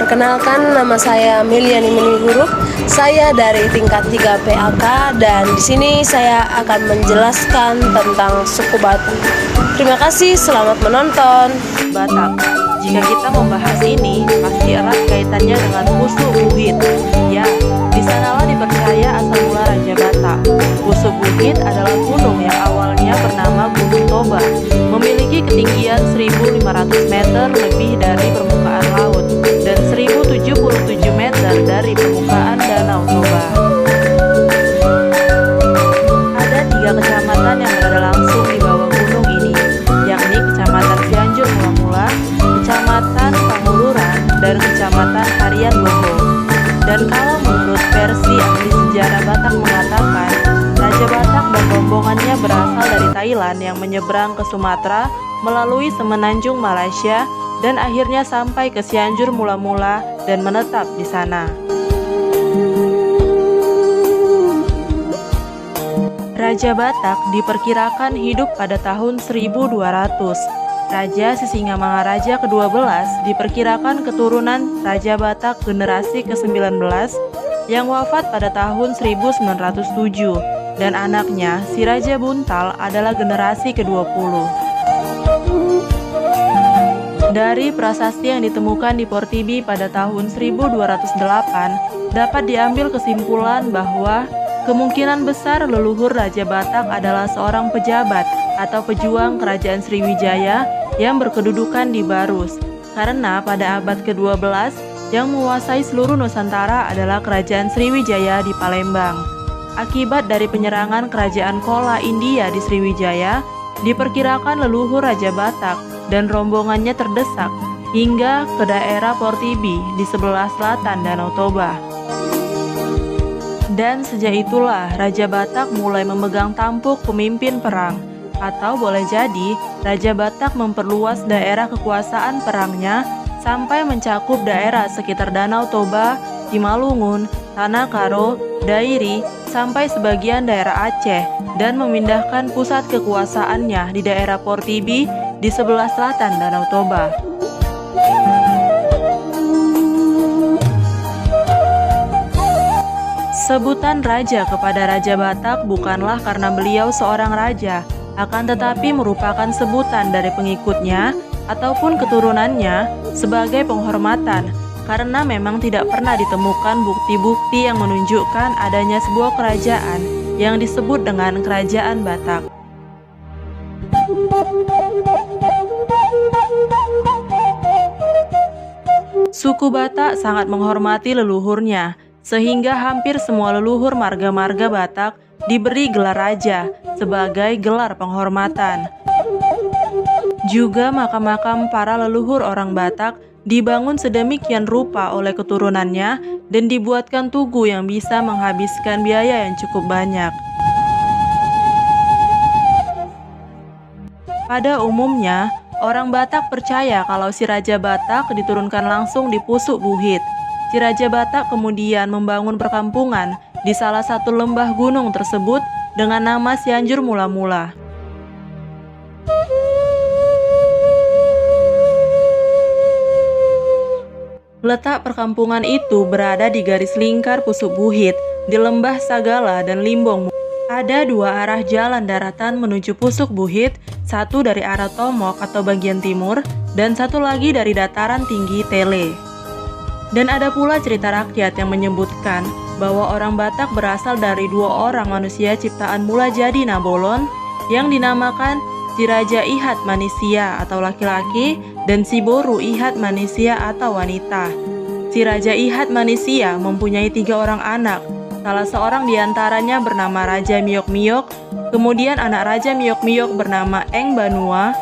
Perkenalkan, nama saya Miliani Menihuruk. Saya dari tingkat 3 PAK dan di sini saya akan menjelaskan tentang suku Batak. Terima kasih, selamat menonton. Batak. Jika kita membahas ini, pasti erat kaitannya dengan Pusu Buhit. Ya, di sanalah dipercaya asal mula Raja Batak. Pusu Buhit adalah gunung yang awalnya bernama Gunung Toba, memiliki ketinggian 1.500 meter lebih dari permukaan laut dan 1.077 meter dari permukaan Danau Toba. Ada 3 kecamatan yang berada langsung di bawah gunung ini, yakni Kecamatan Cianjur Mula-Mula, Kecamatan Panguluran, dan Kecamatan Harian Boho. Dan kalau menurut versi ahli sejarah Batak mengatakan, Raja Batak dan rombongannya berasal dari Thailand yang menyeberang ke Sumatera melalui Semenanjung Malaysia dan akhirnya sampai ke Cianjur Mula-Mula dan menetap di sana. Raja Batak diperkirakan hidup pada tahun 1200. Raja Sisingamangaraja ke-12 diperkirakan keturunan Raja Batak generasi ke-19 yang wafat pada tahun 1907 dan anaknya si Raja Buntal adalah generasi ke-20. Dari prasasti yang ditemukan di Portibi pada tahun 1208 dapat diambil kesimpulan bahwa kemungkinan besar leluhur Raja Batak adalah seorang pejabat atau pejuang kerajaan Sriwijaya yang berkedudukan di Barus, karena pada abad ke-12 yang menguasai seluruh Nusantara adalah kerajaan Sriwijaya di Palembang. Akibat dari penyerangan kerajaan Chola India di Sriwijaya, diperkirakan leluhur Raja Batak dan rombongannya terdesak hingga ke daerah Portibi di sebelah selatan Danau Toba. Dan sejak itulah Raja Batak mulai memegang tampuk pemimpin perang, atau boleh jadi Raja Batak memperluas daerah kekuasaan perangnya sampai mencakup daerah sekitar Danau Toba, Simalungun, Tanah Karo, Dairi, sampai sebagian daerah Aceh dan memindahkan pusat kekuasaannya di daerah Portibi di sebelah selatan Danau Toba. Sebutan raja kepada Raja Batak bukanlah karena beliau seorang raja, akan tetapi merupakan sebutan dari pengikutnya ataupun keturunannya sebagai penghormatan, karena memang tidak pernah ditemukan bukti-bukti yang menunjukkan adanya sebuah kerajaan yang disebut dengan Kerajaan Batak. Suku Batak sangat menghormati leluhurnya, sehingga hampir semua leluhur marga-marga Batak diberi gelar raja sebagai gelar penghormatan. Juga makam-makam para leluhur orang Batak dibangun sedemikian rupa oleh keturunannya dan dibuatkan tugu yang bisa menghabiskan biaya yang cukup banyak. Pada umumnya, orang Batak percaya kalau si Raja Batak diturunkan langsung di Pusu Buhit. Si Raja Batak kemudian membangun perkampungan di salah satu lembah gunung tersebut dengan nama Cianjur Mula-Mula. Letak perkampungan itu berada di garis lingkar Pusu Buhit, di Lembah Sagala dan Limbong. Ada 2 arah jalan daratan menuju Pusu Buhit, satu dari arah Tomok atau bagian timur, dan satu lagi dari dataran tinggi Tele. Dan ada pula cerita rakyat yang menyebutkan bahwa orang Batak berasal dari 2 orang manusia ciptaan mula jadi Nabolon yang dinamakan si Raja Ihat Manisia atau laki-laki dan si Boru Ihat Manisia atau wanita. Si Raja Ihat Manisia mempunyai 3 orang anak, salah seorang diantaranya bernama Raja Miok-Miok, kemudian anak Raja Miok-Miok bernama Eng Banua,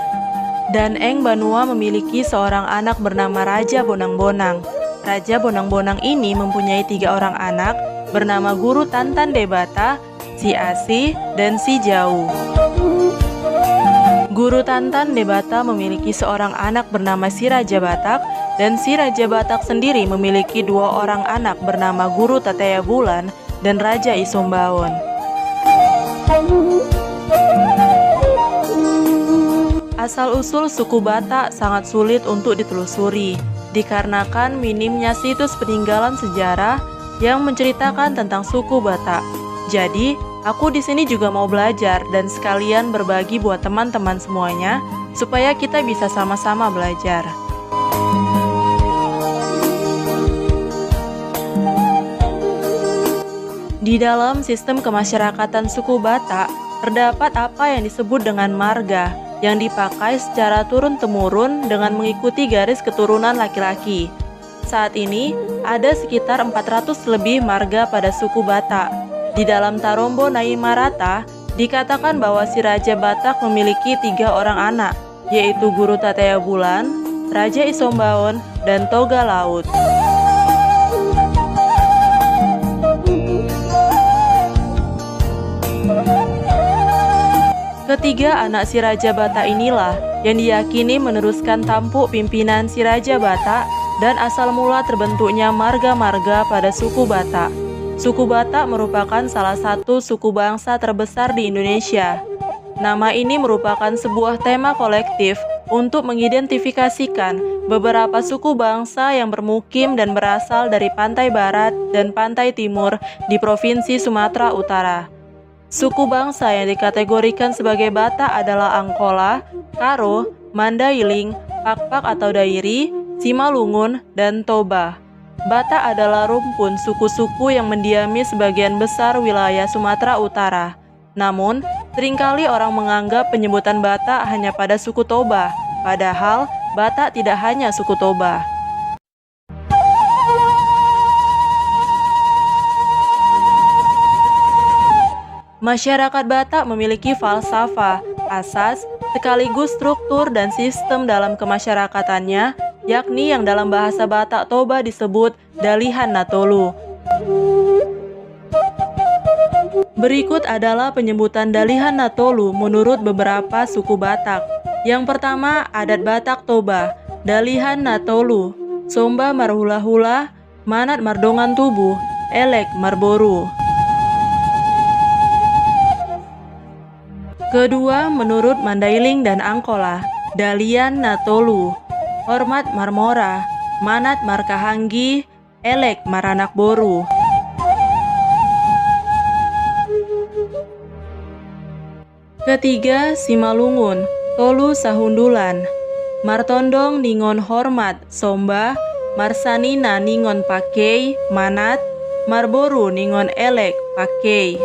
dan Eng Banua memiliki seorang anak bernama Raja Bonang-Bonang. Raja Bonang-Bonang ini mempunyai 3 orang anak bernama Guru Tantan Debata, si Asi, dan si Jau. Guru Tantan Debata memiliki seorang anak bernama si Raja Batak, dan si Raja Batak sendiri memiliki 2 orang anak bernama Guru Tateya Bulan dan Raja Isombaon. Asal-usul suku Batak sangat sulit untuk ditelusuri. dikarenakan minimnya situs peninggalan sejarah yang menceritakan tentang suku Batak. Jadi, aku di sini juga mau belajar dan sekalian berbagi buat teman-teman semuanya supaya kita bisa sama-sama belajar. Di dalam sistem kemasyarakatan suku Batak, terdapat apa yang disebut dengan marga, yang dipakai secara turun-temurun dengan mengikuti garis keturunan laki-laki. Saat ini, ada sekitar 400 lebih marga pada suku Batak. Di dalam Tarombo Nai Marata, dikatakan bahwa si Raja Batak memiliki 3 orang anak, yaitu Guru Tatea Bulan, Raja Isombaon, dan Toga Laut. Ketiga anak si Raja Batak inilah yang diyakini meneruskan tampuk pimpinan si Raja Batak dan asal mula terbentuknya marga-marga pada suku Batak. Suku Batak merupakan salah satu suku bangsa terbesar di Indonesia. Nama ini merupakan sebuah tema kolektif untuk mengidentifikasikan beberapa suku bangsa yang bermukim dan berasal dari pantai barat dan pantai timur di Provinsi Sumatera Utara. Suku bangsa yang dikategorikan sebagai Batak adalah Angkola, Karo, Mandailing, Pakpak atau Dairi, Simalungun, dan Toba. Batak adalah rumpun suku-suku yang mendiami sebagian besar wilayah Sumatera Utara. Namun, seringkali orang menganggap penyebutan Batak hanya pada suku Toba, padahal Batak tidak hanya suku Toba. Masyarakat Batak memiliki falsafah, asas, sekaligus struktur dan sistem dalam kemasярakatannya, yakni yang dalam bahasa Batak Toba disebut Dalihan Natolu. Berikut adalah penyebutan Dalihan Natolu menurut beberapa suku Batak. Yang pertama, adat Batak Toba, Dalihan Natolu, Somba Marhula-hula, Manat Mardongan Tubuh, Elek Marboru. Kedua, menurut Mandailing dan Angkola, Dalian Natolu, Hormat Marmora, Manat Markahanggi, Elek Maranak Boru. Ketiga, Simalungun, Tolu Sahundulan, Martondong Ningon Hormat, Somba, Marsanina Ningon Pakei, Manat, Marboru Ningon Elek, Pakei.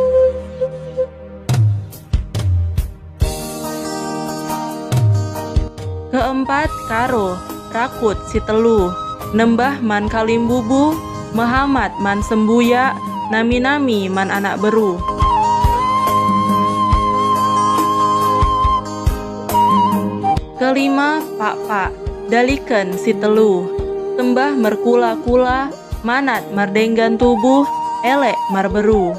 Keempat, Karo, Rakut Sitelu, Nembah Man Kalimbubu, Muhammad Man Sembuya, Nami-nami Man Anak Beru. Kelima, Pak-pak, Daliken Sitelu, Tembah Merkula-kula, Manat Mardenggan Tubuh, Elek Marberu.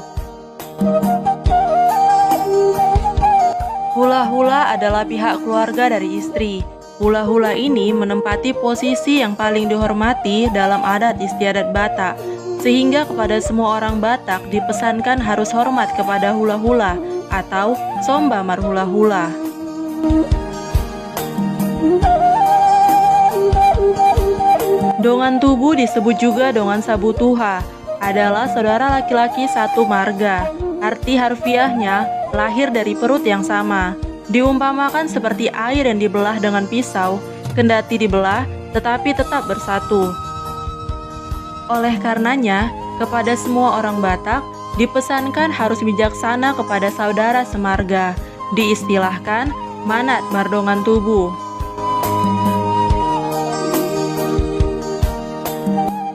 Hula-hula adalah pihak keluarga dari istri. Hula-hula ini menempati posisi yang paling dihormati dalam adat istiadat Batak, sehingga kepada semua orang Batak dipesankan harus hormat kepada hula-hula atau Somba Marhula-hula. Dongan Tubuh disebut juga Dongan Sabutuha, adalah saudara laki-laki satu marga. Arti harfiahnya lahir dari perut yang sama. Diumpamakan seperti air yang dibelah dengan pisau, kendati dibelah tetapi tetap bersatu. Oleh karenanya, kepada semua orang Batak dipesankan harus bijaksana kepada saudara semarga, diistilahkan Manat Mardongan Tubuh.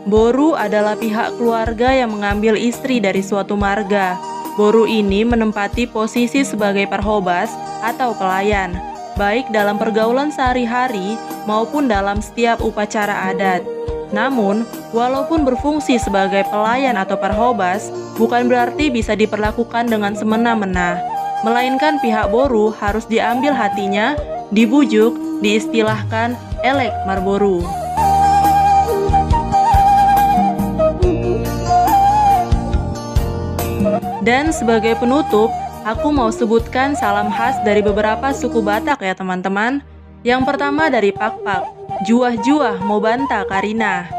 Boru adalah pihak keluarga yang mengambil istri dari suatu marga. Boru ini menempati posisi sebagai perhobas atau pelayan, baik dalam pergaulan sehari-hari maupun dalam setiap upacara adat. Namun, walaupun berfungsi sebagai pelayan atau perhobas, bukan berarti bisa diperlakukan dengan semena-mena, melainkan pihak Boru harus diambil hatinya, dibujuk, diistilahkan Elek Marboru. Dan sebagai penutup, aku mau sebutkan salam khas dari beberapa suku Batak ya teman-teman. Yang pertama dari Pakpak. juah-juah mau bantah Karina.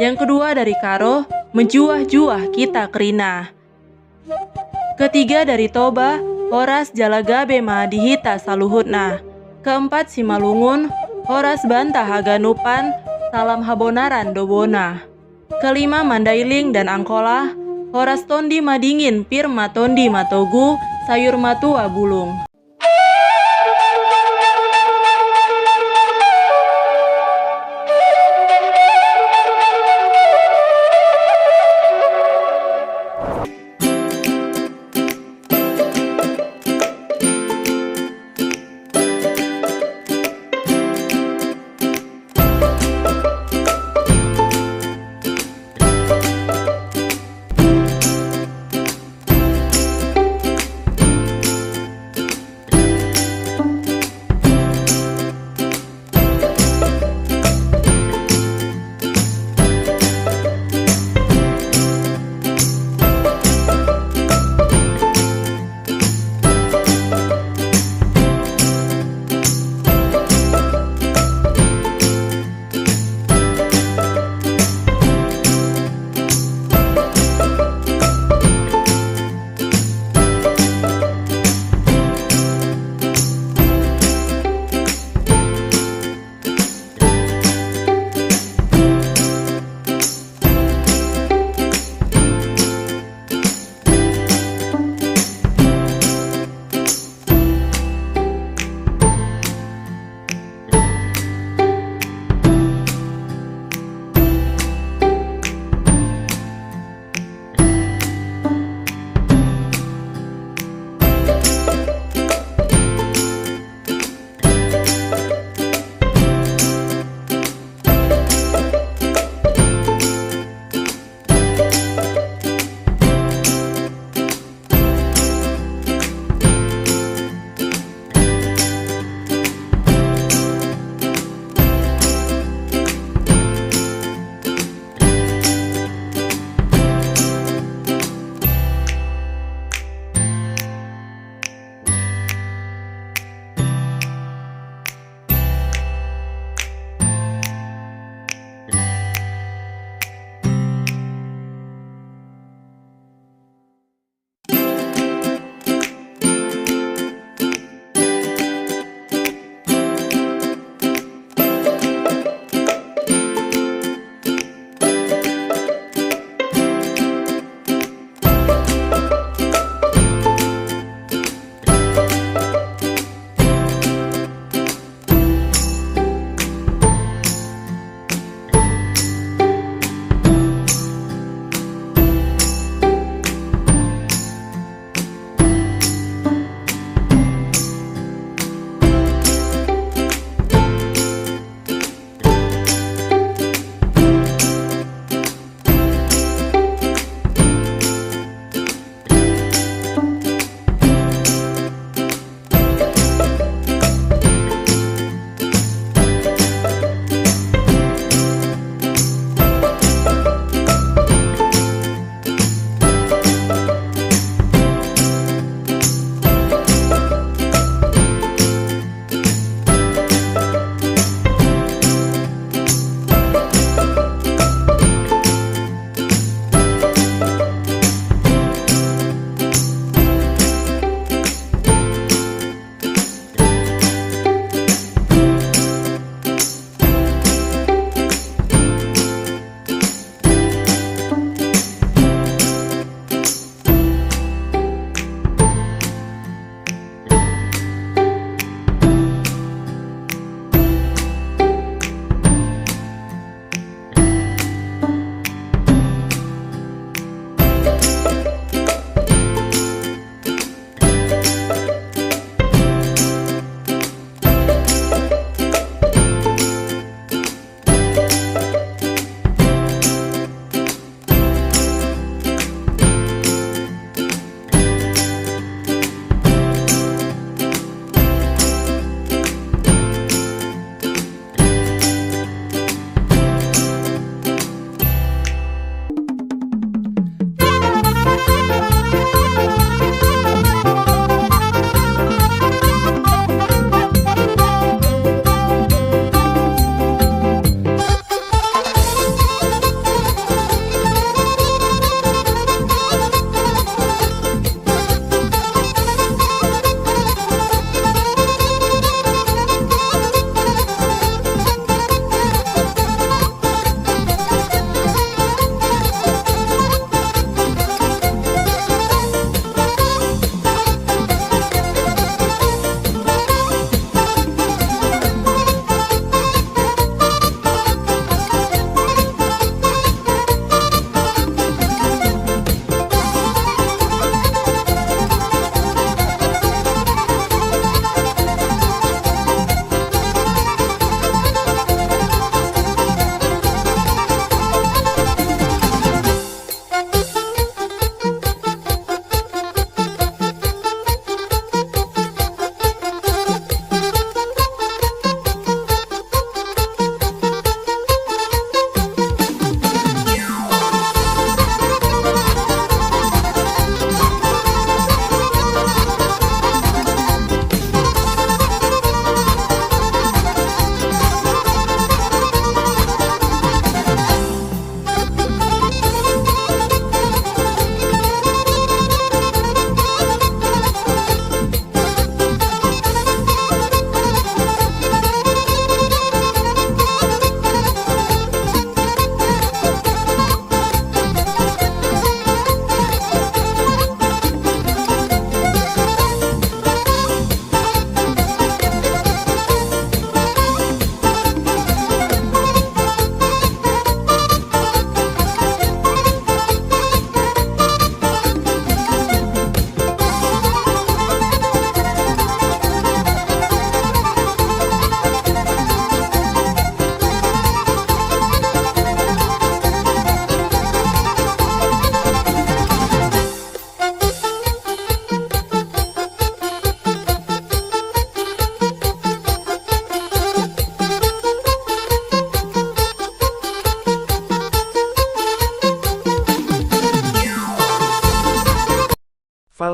Yang kedua dari Karo, menjuah-juah kita Kerina. Ketiga dari Toba, horas jalagabe ma dihita saluhutna. Keempat Simalungun, horas bantah haganupan, salam habonaran dobona. Kelima Mandailing dan Angkola, horas tondi madingin pirma tondi matogu, sayur matua bulung.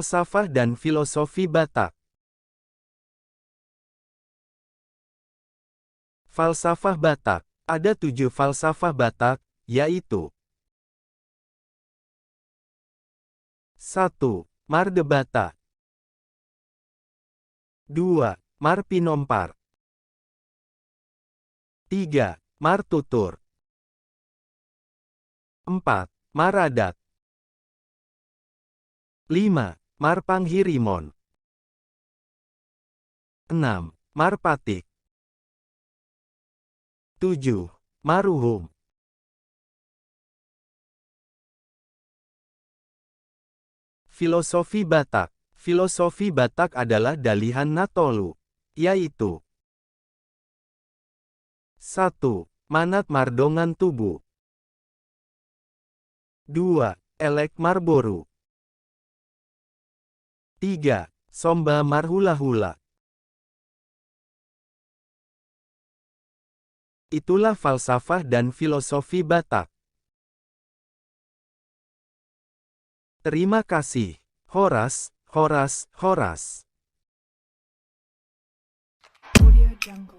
Falsafah dan filosofi Batak. Falsafah Batak. Ada 7 falsafah Batak, yaitu 1. Mardebata 2. Marpinompar 3. Martutur 4. Maradat 5. Marpanghirimon 6. Marpatik 7. Maruhum. Filosofi Batak. Filosofi Batak adalah dalihan Natolu, yaitu 1. Manat Mardongan Tubu 2. Elek Marboru 3. Somba Marhula-hula. Itulah falsafah dan filosofi Batak. Terima kasih. Horas, Horas, Horas. Audio Jungle.